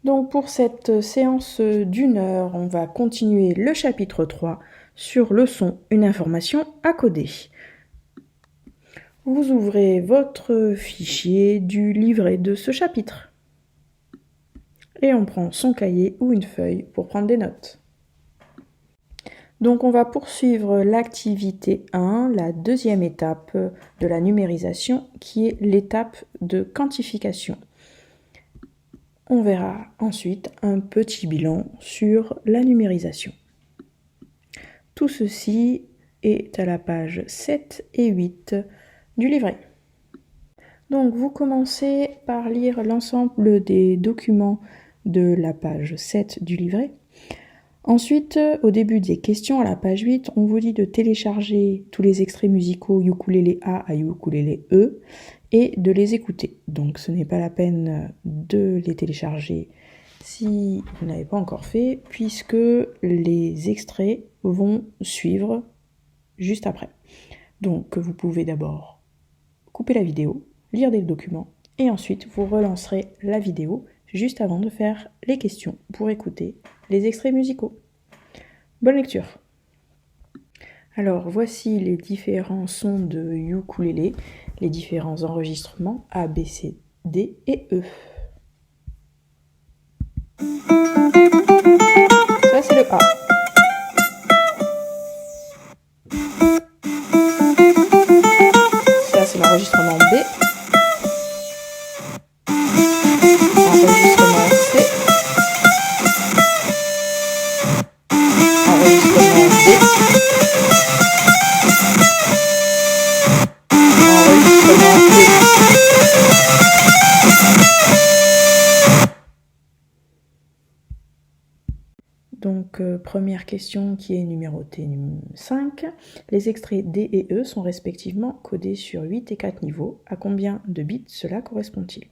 Donc pour cette séance d'1 heure, on va continuer le chapitre 3 sur le son, une information à coder. Vous ouvrez votre fichier du livret de ce chapitre. Et on prend son cahier ou une feuille pour prendre des notes. Donc on va poursuivre l'activité 1, la deuxième étape de la numérisation, qui est l'étape de quantification. On verra ensuite un petit bilan sur la numérisation. Tout ceci est à la page 7 et 8 du livret. Donc vous commencez par lire l'ensemble des documents de la page 7 du livret. Ensuite, au début des questions, à la page 8, on vous dit de télécharger tous les extraits musicaux ukulélé A à ukulélé E et de les écouter. Donc ce n'est pas la peine de les télécharger si vous n'avez pas encore fait, puisque les extraits vont suivre juste après. Donc vous pouvez d'abord couper la vidéo, lire des documents, et ensuite vous relancerez la vidéo juste avant de faire les questions pour écouter les extraits musicaux. Bonne lecture. Alors voici les différents sons de ukulélé, les différents enregistrements A, B, C, D et E. Ça c'est le A. Ça c'est l'enregistrement B. Enregistrement C. Enregistrement D. Enregistrement E. Donc première question qui est numérotée 5. Les extraits D et E sont respectivement codés sur 8 et 4 niveaux. À combien de bits cela correspond-il?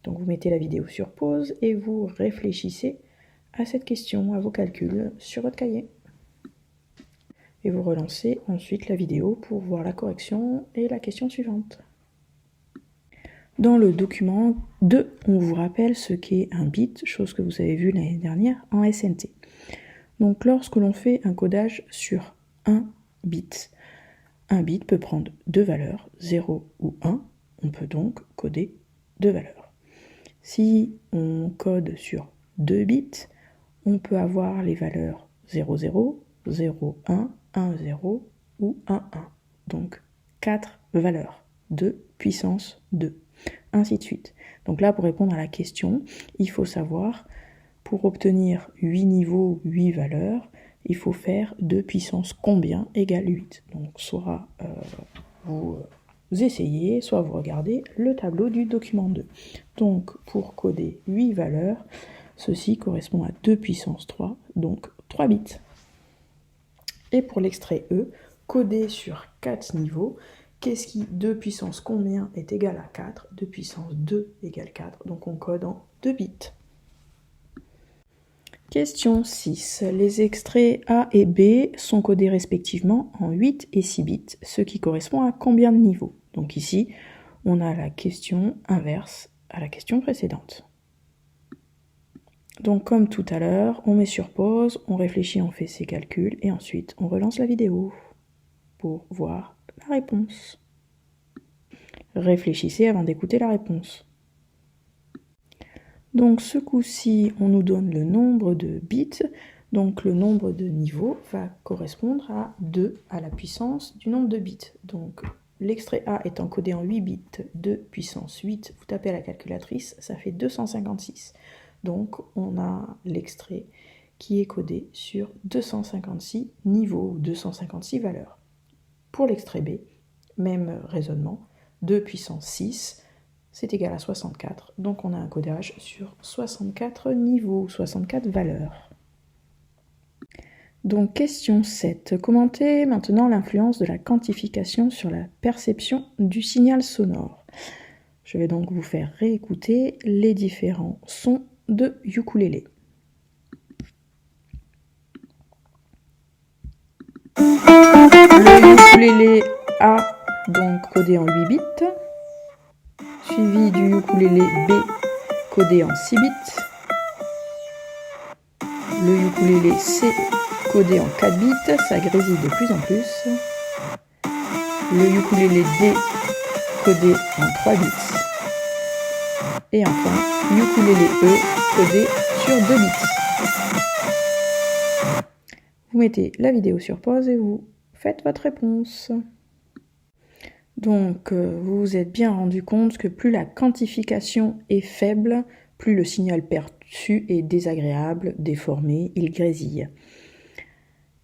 Donc vous mettez la vidéo sur pause et vous réfléchissez à cette question, à vos calculs sur votre cahier. Et vous relancez ensuite la vidéo pour voir la correction et la question suivante. Dans le document 2, on vous rappelle ce qu'est un bit, chose que vous avez vue l'année dernière en SNT. Donc lorsque l'on fait un codage sur un bit peut prendre deux valeurs, 0 ou 1, on peut donc coder deux valeurs. Si on code sur 2 bits, on peut avoir les valeurs 00, 01, 10 ou 11. Donc 4 valeurs, 2 puissance 2, ainsi de suite. Donc là, pour répondre à la question, il faut savoir, pour obtenir 8 niveaux, 8 valeurs, il faut faire 2 puissance combien égale 8. Donc soit vous essayez, soit vous regardez le tableau du document 2. Donc pour coder 8 valeurs, ceci correspond à 2 puissance 3, donc 3 bits. Et pour l'extrait E, codé sur 4 niveaux, qu'est-ce qui 2 puissance combien est égal à 4? 2 puissance 2 égale 4, donc on code en 2 bits. Question 6. Les extraits A et B sont codés respectivement en 8 et 6 bits, ce qui correspond à combien de niveaux? Donc ici, on a la question inverse à la question précédente. Donc comme tout à l'heure, on met sur pause, on réfléchit, on fait ses calculs et ensuite on relance la vidéo pour voir la réponse. Réfléchissez avant d'écouter la réponse. Donc ce coup-ci, on nous donne le nombre de bits, donc le nombre de niveaux va correspondre à 2 à la puissance du nombre de bits. Donc l'extrait A étant codé en 8 bits, 2 puissance 8, vous tapez à la calculatrice, ça fait 256. Donc on a l'extrait qui est codé sur 256 niveaux, ou 256 valeurs. Pour l'extrait B, même raisonnement, 2 puissance 6, c'est égal à 64, donc on a un codage sur 64 niveaux, 64 valeurs. Donc question 7. Commentez maintenant l'influence de la quantification sur la perception du signal sonore. Je vais donc vous faire réécouter les différents sons de ukulélé. Le ukulélé A, donc codé en 8 bits, suivi du ukulélé B, codé en 6 bits, Le ukulélé c'est codé en 4 bits, ça grésille de plus en plus. Le ukulélé D codé en 3 bits. Et enfin, ukulélé E codé sur 2 bits. Vous mettez la vidéo sur pause et vous faites votre réponse. Donc, vous vous êtes bien rendu compte que plus la quantification est faible, plus le signal perçu est désagréable, déformé, il grésille.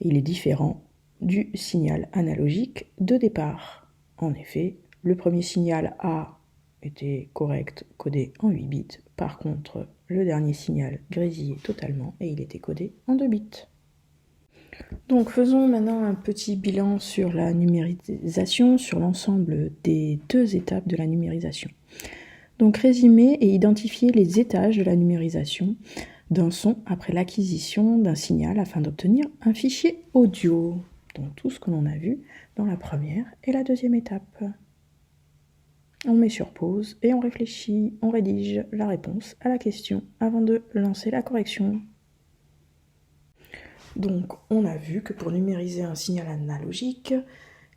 Il est différent du signal analogique de départ. En effet, le premier signal A était correct, codé en 8 bits. Par contre, le dernier signal grésillait totalement et il était codé en 2 bits. Donc faisons maintenant un petit bilan sur la numérisation, sur l'ensemble des 2 étapes de la numérisation. Donc résumer et identifier les étages de la numérisation d'un son après l'acquisition d'un signal afin d'obtenir un fichier audio. Donc tout ce que l'on a vu dans la première et la deuxième étape. On met sur pause et on réfléchit, on rédige la réponse à la question avant de lancer la correction. Donc, on a vu que pour numériser un signal analogique,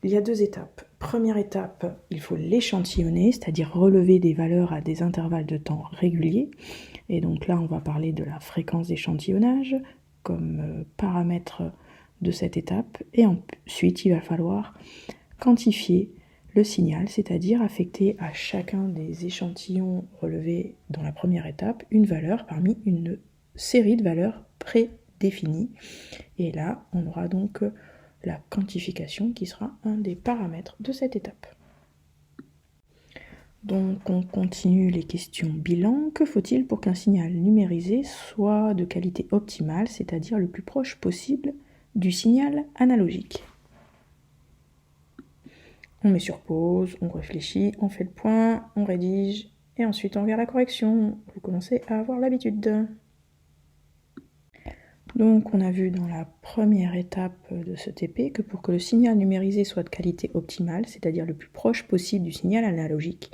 il y a 2 étapes. Première étape, il faut l'échantillonner, c'est-à-dire relever des valeurs à des intervalles de temps réguliers. Et donc là, on va parler de la fréquence d'échantillonnage comme paramètre de cette étape. Et ensuite, il va falloir quantifier le signal, c'est-à-dire affecter à chacun des échantillons relevés dans la première étape une valeur parmi une série de valeurs prédéfinies. Et là, on aura donc la quantification qui sera un des paramètres de cette étape. Donc on continue les questions bilan. Que faut-il pour qu'un signal numérisé soit de qualité optimale, c'est-à-dire le plus proche possible du signal analogique? On met sur pause, on réfléchit, on fait le point, on rédige, et ensuite on regarde la correction. Vous commencez à avoir l'habitude. Donc on a vu dans la première étape de ce TP que pour que le signal numérisé soit de qualité optimale, c'est-à-dire le plus proche possible du signal analogique,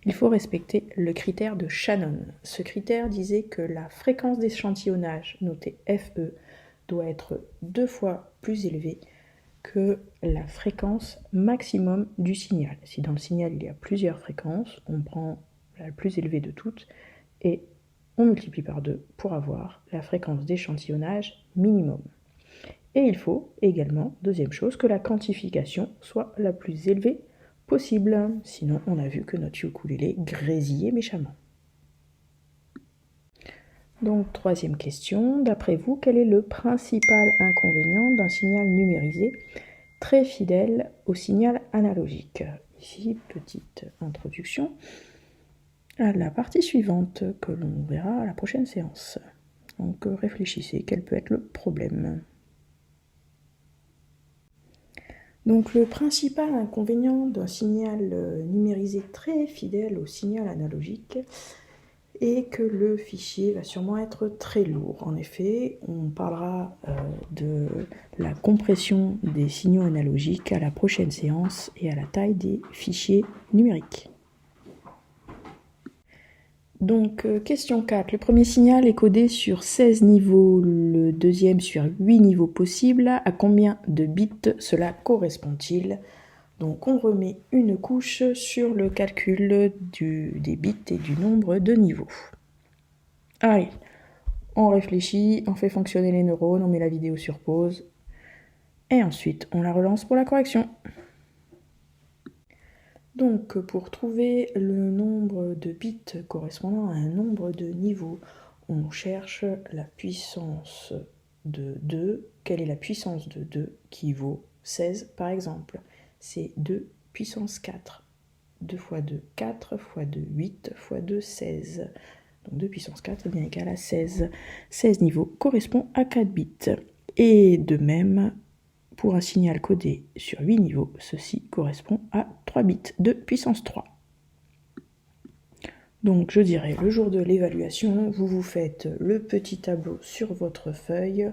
il faut respecter le critère de Shannon. Ce critère disait que la fréquence d'échantillonnage, notée FE, doit être 2 fois plus élevée que la fréquence maximum du signal. Si dans le signal il y a plusieurs fréquences, on prend la plus élevée de toutes et on multiplie par 2 pour avoir la fréquence d'échantillonnage minimum. Et il faut également, deuxième chose, que la quantification soit la plus élevée possible. Sinon, on a vu que notre ukulélé grésillait méchamment. Donc, troisième question. D'après vous, quel est le principal inconvénient d'un signal numérisé très fidèle au signal analogique? Ici, petite introduction à la partie suivante que l'on verra à la prochaine séance. Donc réfléchissez, quel peut être le problème. Donc le principal inconvénient d'un signal numérisé très fidèle au signal analogique est que le fichier va sûrement être très lourd. En effet, on parlera de la compression des signaux analogiques à la prochaine séance et à la taille des fichiers numériques. Donc, question 4. Le premier signal est codé sur 16 niveaux, le deuxième sur 8 niveaux possibles. À combien de bits cela correspond-il? Donc, on remet une couche sur le calcul des bits et du nombre de niveaux. Allez, on réfléchit, on fait fonctionner les neurones, on met la vidéo sur pause. Et ensuite, on la relance pour la correction. Donc, pour trouver le nombre de bits correspondant à un nombre de niveaux, on cherche la puissance de 2. Quelle est la puissance de 2 qui vaut 16 par exemple? C'est 2 puissance 4. 2 fois 2, 4 fois 2, 8 fois 2, 16. Donc 2 puissance 4 est bien égal à 16. 16 niveaux correspond à 4 bits. Et de même, pour un signal codé sur 8 niveaux, ceci correspond à 3 bits de puissance 3. Donc je dirais, le jour de l'évaluation, vous faites le petit tableau sur votre feuille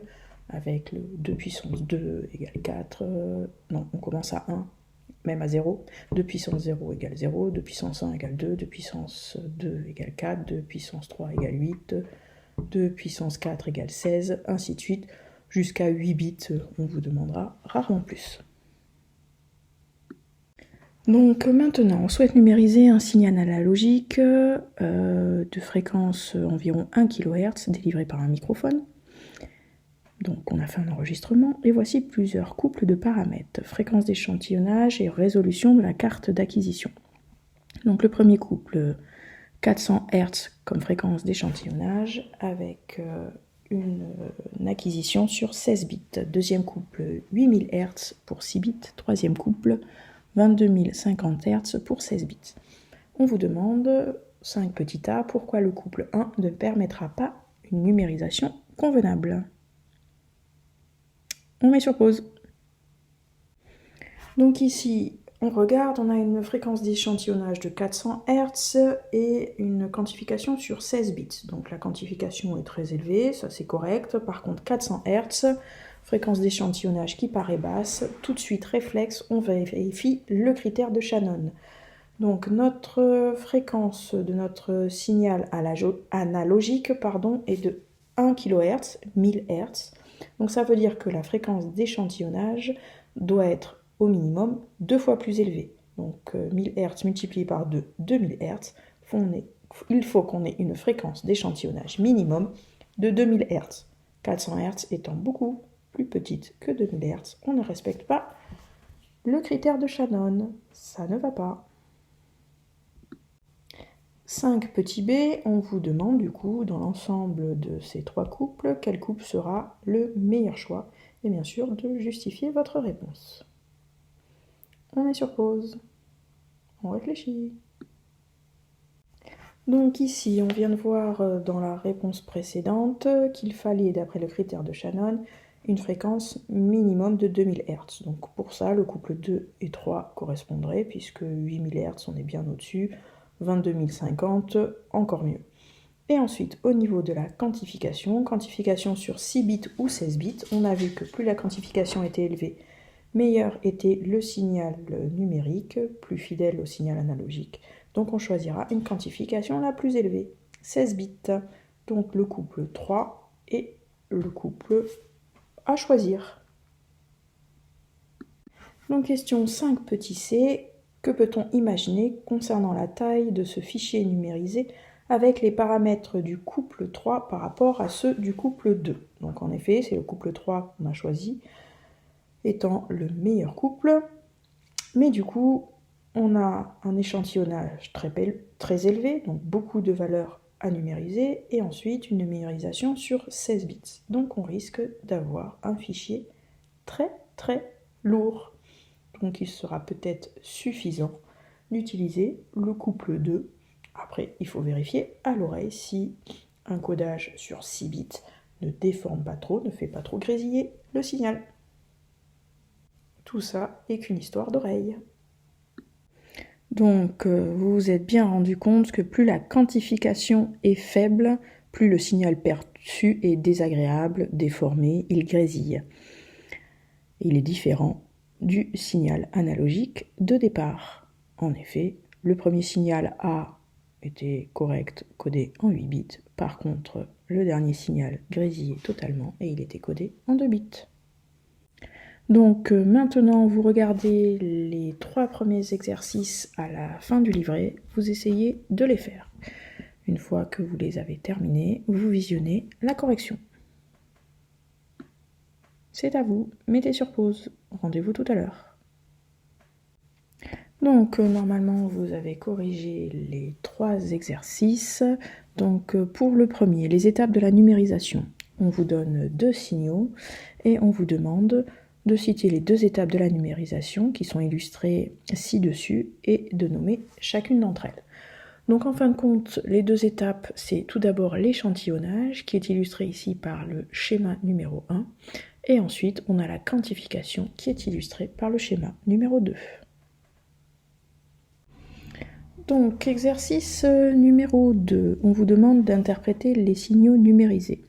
avec le 2 puissance 2 égale 4. Non, on commence à 1, même à 0. 2 puissance 0 égale 0, 2 puissance 1 égale 2, 2 puissance 2 égale 4, 2 puissance 3 égale 8, 2 puissance 4 égale 16, ainsi de suite, jusqu'à 8 bits, on vous demandera rarement plus. Donc maintenant, on souhaite numériser un signal analogique de fréquence environ 1 kHz délivré par un microphone. Donc on a fait un enregistrement et voici plusieurs couples de paramètres, fréquence d'échantillonnage et résolution de la carte d'acquisition. Donc le premier couple, 400 Hz comme fréquence d'échantillonnage avec une acquisition sur 16 bits. Deuxième couple, 8000 Hz pour 6 bits. Troisième couple, 22 050 Hz pour 16 bits. On vous demande, 5 petits a, pourquoi le couple 1 ne permettra pas une numérisation convenable. On met sur pause. Donc ici, on regarde, on a une fréquence d'échantillonnage de 400 Hz et une quantification sur 16 bits. Donc la quantification est très élevée, ça c'est correct. Par contre, 400 Hz, fréquence d'échantillonnage qui paraît basse, tout de suite réflexe, on vérifie le critère de Shannon. Donc notre fréquence de notre signal analogique est de 1 kHz, 1000 Hz. Donc ça veut dire que la fréquence d'échantillonnage doit être au minimum 2 fois plus élevée. Donc 1000 Hz multiplié par 2, 2000 Hz. Il faut qu'on ait une fréquence d'échantillonnage minimum de 2000 Hz. 400 Hz étant beaucoup plus petite que 2000 Hz, on ne respecte pas le critère de Shannon. Ça ne va pas. 5 petits b, on vous demande du coup, dans l'ensemble de ces 3 couples, quel couple sera le meilleur choix, et bien sûr de justifier votre réponse. On est sur pause, on réfléchit. Donc ici, on vient de voir dans la réponse précédente qu'il fallait, d'après le critère de Shannon, une fréquence minimum de 2000 Hz. Donc pour ça, le couple 2 et 3 correspondraient, puisque 8000 Hz, on est bien au-dessus, 22 050, encore mieux. Et ensuite, au niveau de la quantification sur 6 bits ou 16 bits, on a vu que plus la quantification était élevée, meilleur était le signal numérique, plus fidèle au signal analogique. Donc on choisira une quantification la plus élevée, 16 bits. Donc le couple 3 et le couple à choisir. Donc question 5 petit c, que peut-on imaginer concernant la taille de ce fichier numérisé avec les paramètres du couple 3 par rapport à ceux du couple 2. Donc en effet, c'est le couple 3 qu'on a choisi étant le meilleur couple. Mais du coup, on a un échantillonnage très élevé, donc beaucoup de valeurs à numériser, et ensuite une numérisation sur 16 bits. Donc on risque d'avoir un fichier très très lourd. Donc il sera peut-être suffisant d'utiliser le couple 2. Après, il faut vérifier à l'oreille si un codage sur 6 bits ne déforme pas trop, ne fait pas trop grésiller le signal. Tout ça est qu'une histoire d'oreille. Donc vous vous êtes bien rendu compte que plus la quantification est faible, plus le signal perçu est désagréable, déformé, il grésille. Il est différent du signal analogique de départ. En effet, le premier signal A était correct, codé en 8 bits. Par contre, le dernier signal grésillait totalement et il était codé en 2 bits. Donc maintenant, vous regardez les 3 premiers exercices à la fin du livret, vous essayez de les faire. Une fois que vous les avez terminés, vous visionnez la correction. C'est à vous, mettez sur pause. Rendez-vous tout à l'heure. Donc normalement, vous avez corrigé les 3 exercices. Donc pour le premier, les étapes de la numérisation. On vous donne 2 signaux et on vous demande de citer les 2 étapes de la numérisation qui sont illustrées ci-dessus et de nommer chacune d'entre elles. Donc en fin de compte, les 2 étapes, c'est tout d'abord l'échantillonnage qui est illustré ici par le schéma numéro 1 et ensuite on a la quantification qui est illustrée par le schéma numéro 2. Donc exercice numéro 2, on vous demande d'interpréter les signaux numérisés.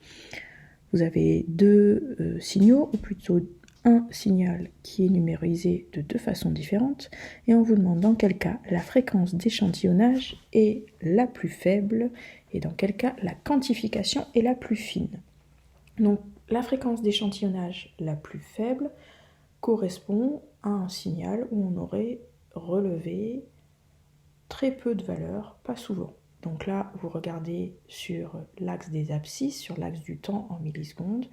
Vous avez 2 signaux, ou plutôt un signal qui est numérisé de deux façons différentes et on vous demande dans quel cas la fréquence d'échantillonnage est la plus faible et dans quel cas la quantification est la plus fine. Donc la fréquence d'échantillonnage la plus faible correspond à un signal où on aurait relevé très peu de valeurs, pas souvent. Donc là, vous regardez sur l'axe des abscisses, sur l'axe du temps en millisecondes,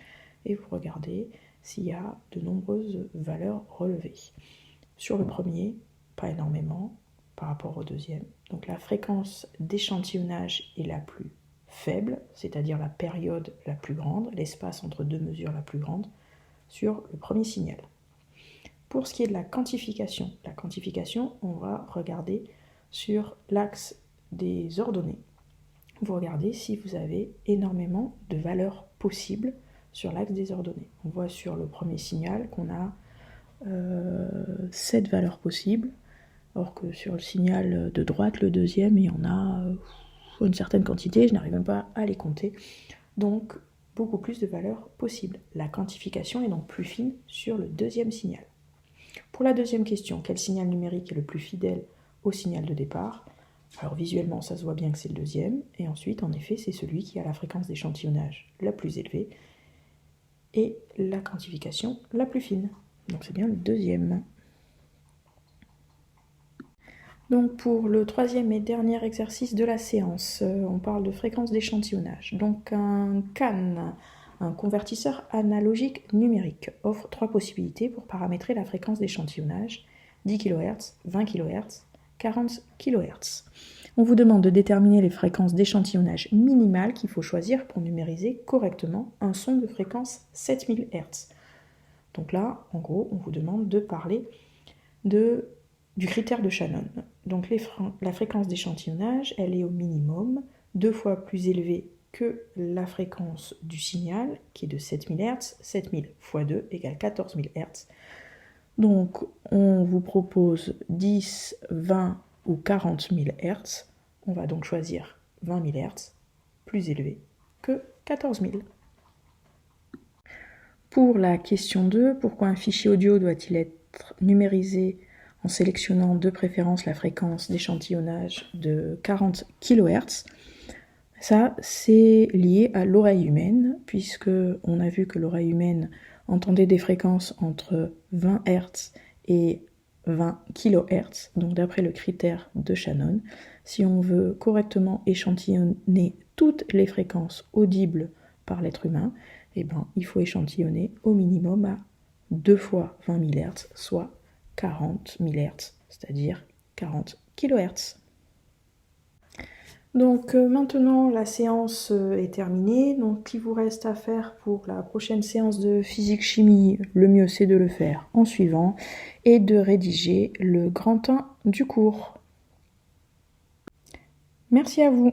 et vous regardez s'il y a de nombreuses valeurs relevées. Sur le premier, pas énormément par rapport au deuxième. Donc la fréquence d'échantillonnage est la plus faible, c'est-à-dire la période la plus grande, l'espace entre deux mesures la plus grande, sur le premier signal. Pour ce qui est de la quantification, on va regarder sur l'axe des ordonnées. Vous regardez si vous avez énormément de valeurs possibles sur l'axe des ordonnées. On voit sur le premier signal qu'on a 7 valeurs possibles, alors que sur le signal de droite, le deuxième, il y en a une certaine quantité, je n'arrive même pas à les compter. Donc, beaucoup plus de valeurs possibles. La quantification est donc plus fine sur le deuxième signal. Pour la deuxième question, quel signal numérique est le plus fidèle au signal de départ? Alors visuellement, ça se voit bien que c'est le deuxième, et ensuite, en effet, c'est celui qui a la fréquence d'échantillonnage la plus élevée et la quantification la plus fine. Donc c'est bien le deuxième. Donc pour le troisième et dernier exercice de la séance, on parle de fréquence d'échantillonnage. Donc un CAN, un convertisseur analogique numérique, offre 3 possibilités pour paramétrer la fréquence d'échantillonnage, 10 kHz, 20 kHz, 40 kHz. On vous demande de déterminer les fréquences d'échantillonnage minimales qu'il faut choisir pour numériser correctement un son de fréquence 7000 Hz. Donc là, en gros, on vous demande de parler du critère de Shannon. Donc la fréquence d'échantillonnage, elle est au minimum 2 fois plus élevée que la fréquence du signal, qui est de 7000 Hz. 7000 x 2 égale 14 000 Hz. Donc on vous propose 10, 20 ou 40 000 Hz. On va donc choisir 20 000 Hz, plus élevé que 14 000. Pour la question 2, pourquoi un fichier audio doit-il être numérisé en sélectionnant de préférence la fréquence d'échantillonnage de 40 kHz? Ça, c'est lié à l'oreille humaine, puisque on a vu que l'oreille humaine entendait des fréquences entre 20 Hz et 20 kHz, donc d'après le critère de Shannon. Si on veut correctement échantillonner toutes les fréquences audibles par l'être humain, il faut échantillonner au minimum à 2 fois 20 000 Hz, soit 40 000 Hz, c'est-à-dire 40 kHz. Donc maintenant la séance est terminée, donc il vous reste à faire pour la prochaine séance de physique-chimie, le mieux c'est de le faire en suivant et de rédiger le grand 1 du cours. Merci à vous.